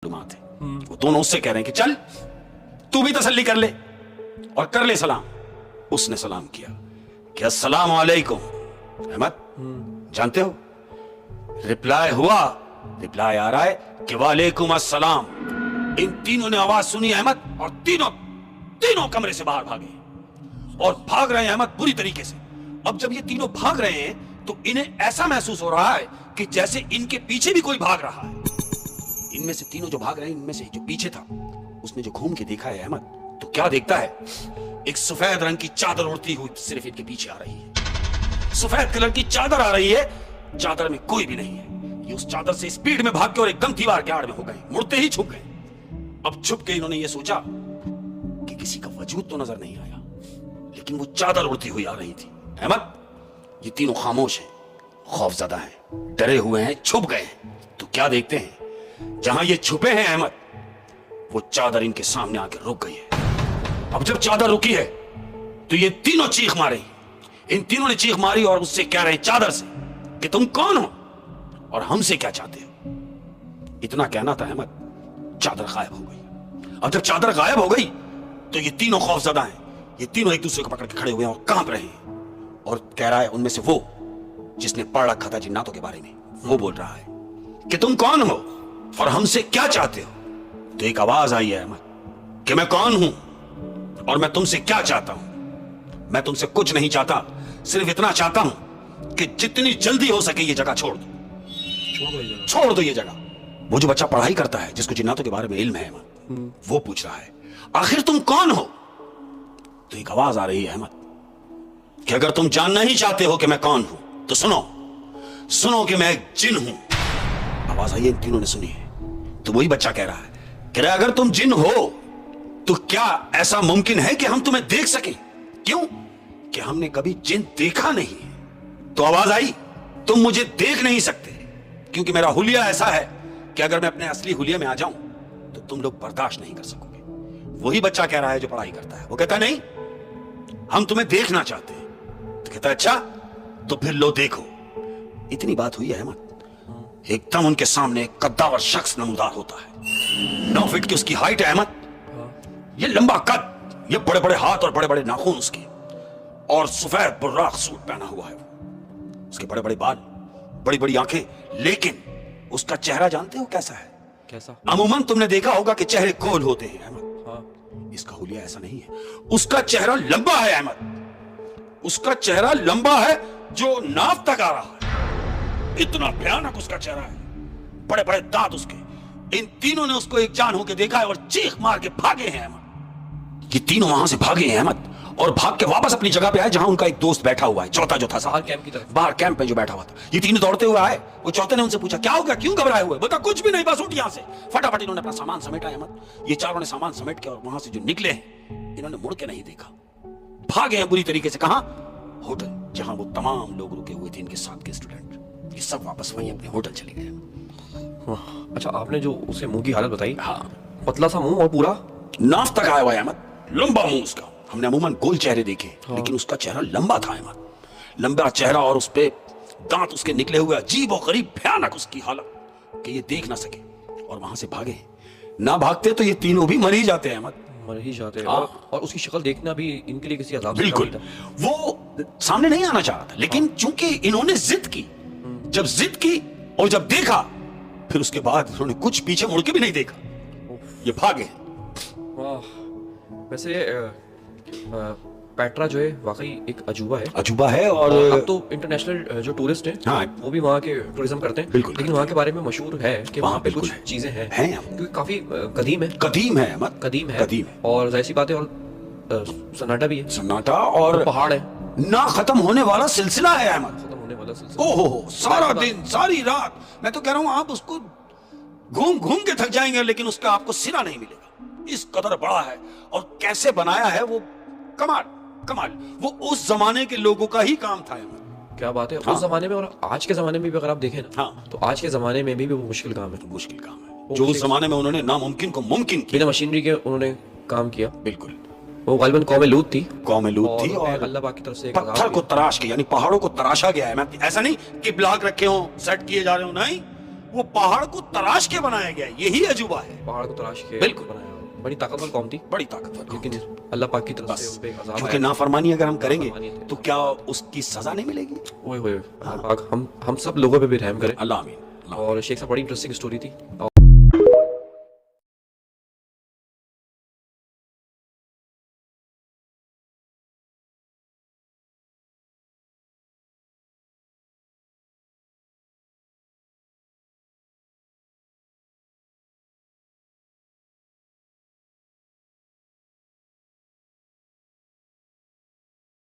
मालूमात है। वो दोनों उससे कह रहे हैं कि चल तू भी तसल्ली कर ले और कर ले सलाम। उसने सलाम किया कि अस्सलाम वालेकुम। अहमद जानते हो रिप्लाई हुआ, रिप्लाई आ रहा है कि वालेकुम अस्सलाम। इन तीनों ने आवाज सुनी अहमद और तीनों कमरे से बाहर भागे और भाग रहे हैं अहमद बुरी तरीके से। अब जब ये तीनों भाग रहे हैं तो इन्हें ऐसा महसूस हो रहा है कि जैसे इनके पीछे भी कोई भाग रहा है। इनमें से तीनों जो भाग रहे हैं, इनमें से जो पीछे था उसने जो घूम के देखा है अहमद, तो क्या देखता है? एक सफेद रंग की चादर उड़ती हुई सिर्फ इनके पीछे आ रही है। सफेद कलर की चादर आ रही है, चादर में कोई भी नहीं है। ये उस चादर से स्पीड में भाग के और एकदम दीवार के आड़ में हो गए, मुड़ते ही छुप गए। अब छुप के इन्होंने ये सोचा कि किसी का वजूद तो नजर नहीं आया, लेकिन वो चादर उड़ती हुई आ रही थी। अहमद ये तीनों खामोश हैं, खौफजदा हैं, डरे हुए हैं, छुप गए हैं। तो क्या देखते हैं? जहां ये छुपे हैं अहमद, वो चादर इनके सामने आके रुक गई है। अब जब चादर रुकी है तो ये तीनों चीख मारे। इन तीनों ने चीख मारी और उससे कह रहे हैं चादर से कि तुम कौन हो और हमसे क्या चाहते हो। इतना कहना था अहमद, चादर गायब हो गई। अब जब चादर गायब हो गई तो ये तीनों खौफजदा हैं। ये तीनों एक दूसरे को पकड़ के खड़े हुए हैं और कांप रहे हैं। और कह रहा है उनमें से वो जिसने पढ़ रखा था जिन्नातों के बारे में, वो बोल रहा है कि तुम कौन हो और हमसे क्या चाहते हो। तो एक आवाज आई है अहमद कि मैं कौन हूं और मैं तुमसे क्या चाहता हूं। मैं तुमसे कुछ नहीं चाहता, सिर्फ इतना चाहता हूं कि जितनी जल्दी हो सके ये जगह छोड़ दो, छोड़ दो ये जगह। वो जो बच्चा पढ़ाई करता है, जिसको जिन्नातों के बारे में इल्म है अहमद, वो पूछ रहा है आखिर तुम कौन हो। तो एक आवाज आ रही है अहमद कि अगर तुम जानना ही चाहते हो कि मैं कौन हूं तो सुनो कि मैं एक जिन हूं। आवाज आई, इन तीनों ने सुनी है। तो वही बच्चा कह रहा है कि अगर तुम जिन हो तो क्या ऐसा मुमकिन है कि हम तुम्हें देख सकें? क्यों कि हमने कभी जिन देखा नहीं है। तो आवाज आई, तुम मुझे देख नहीं सकते क्योंकि मेरा हुलिया ऐसा है कि अगर मैं अपने असली हुलिया में आ जाऊं तो तुम लोग बर्दाश्त नहीं कर सकोगे। वही बच्चा कह रहा है जो पढ़ाई करता है। वो कहता है नहीं, हम तुम्हें देखना चाहते हैं। तो कहता है अच्छा तो फिर लो देखो। इतनी बात हुई है अहमद, एकदम उनके सामने एक कद्दावर शख्स नमूदार होता है। 9 फीट की उसकी हाइट है अहमद, ये लंबा कद, ये बड़े बड़े हाथ और बड़े बड़े नाखून उसके, और सफेद बुर्राक सूट पहना हुआ है। उसके बड़े बड़े बाल, बड़ी बड़ी आंखें, लेकिन उसका चेहरा जानते हो कैसा है? कैसा? अमूमन तुमने देखा होगा कि चेहरे गोल होते हैं अहमद। हाँ। इसका हुलिया ऐसा नहीं है। उसका चेहरा लंबा है अहमद, उसका चेहरा लंबा है जो नाव तक आ रहा है। इतना भयानक उसका चेहरा है, बड़े बड़े दांत उसके। इन तीनों ने उसको एक जान होके देखा है और चीख मार के भागे हैं अहमद। ये तीनों वहां से भागे हैं अहमद और भाग के वापस अपनी जगह पे आए जहां उनका एक दोस्त बैठा हुआ है, चौथा जो था बाहर कैंप की तरफ, बाहर कैंप में जो बैठा हुआ था। ये तीनों दौड़ते हुए आए। वो चौथे ने उनसे पूछा क्या हो गया, क्यों घबराए हुए? बता कुछ भी नहीं, बस उठ यहां से। फटाफट इन्होंने अपना सामान समेटा अहमद। ये चारों ने सामान समेट के और वहां से जो निकले हैं, इन्होंने मुड़ के नहीं देखा, भागे हैं बुरी तरीके से। कहां? होटल जहां वो तमाम लोग रुके हुए थे, इनके साथ के स्टूडेंट। ये सब वापस वहीं अपने होटल चले गए। अच्छा, आपने जो उसे मुंह की हालत बताई, हाँ, पतला सा मुंह और पूरा नाफ तक आया हुआ है अहमद, लंबा मुंह उसका। हमने अमूमन गोल चेहरे देखे, लेकिन उसका चेहरा लंबा था अहमद, लंबा चेहरा और उस पे दांत उसके निकले हुए, अजीब और गरीब भयानक उसकी हालत कि ये देख ना सके और वहां से भागे। ना भागते तो ये तीनों भी मर ही जाते हैं अहमद, मर ही जाते हैं। हाँ। और उसकी शक्ल देखना भी इनके लिए किसी अजाब से बिल्कुल। कम था। वो सामने नहीं आना चाह रहा था, लेकिन चूंकि इन्होंने जिद की, जब जिद की और जब देखा, फिर उसके बाद उन्होंने कुछ पीछे मुड़ के भी नहीं देखा, ये भागे। वैसे पेट्रा जो है वाकई एक अजूबा है, अजूबा है। और अब तो इंटरनेशनल जो टूरिस्ट हैं, हाँ, वो भी वहाँ के टूरिज्म करते हैं। बिल्कुल। लेकिन वहाँ के बारे में मशहूर है कि वहाँ पे बिल्कुल कुछ है। चीजें हैं क्योंकि काफी कदीम है। कदीम है अहमद, कदीम है और जाहिर सी बात है। और सन्नाटा भी है, सन्नाटा और पहाड़ है, ना खत्म होने वाला सिलसिला है अहमद। खत्म होने वाला सिलसिला। ओहो, सारा दिन सारी रात। मैं तो कह रहा हूं आप उसको घूम घूम के थक जाएंगे, लेकिन उसका आपको सिरा नहीं मिलेगा। इस कदर बड़ा है और कैसे बनाया है वो, कमाल कमाल। वो उस जमाने के लोगों का ही काम था अहमद। क्या बात है। हाँ। उस जमाने में और आज के जमाने में भी अगर आप देखें ना, हाँ, तो आज के जमाने में भी वो मुश्किल काम है। मुश्किल काम है। जो उस जमाने में उन्होंने नामुमकिन को मुमकिन किया, बिना मशीनरी के उन्होंने काम किया। बिल्कुल। वो गालिबन कौम लूत थी, कौम लूत थी और अल्लाह पाक की तरफ से एक पत्थर को तराश के, यानी पहाड़ों को तराशा गया है। मैं ऐसा नहीं कि ब्लॉक रखे हो, सेट किए जा रहे हो, नहीं, وہ پہاڑ کو تراش کے بنایا گیا ہے، یہی عجوبہ ہے. پہاڑ کو تلاش کے بالکل. بنایا. بڑی طاقتور قوم تھی بڑی طاقتور قوم. لیکن اللہ پاک کی طرف بس سے ان پہ ایک عذاب کیونکہ آیا. نافرمانی اگر ہم کریں گے نافرمانی تھی. تو کیا اس کی سزا نہیں ملے گی؟ اوئے ہوئے اللہ پاک ہم سب لوگوں پہ بھی رحم کرے. اللہ آمین. اور شیخ صاحب بڑی انٹرسٹنگ اسٹوری تھی.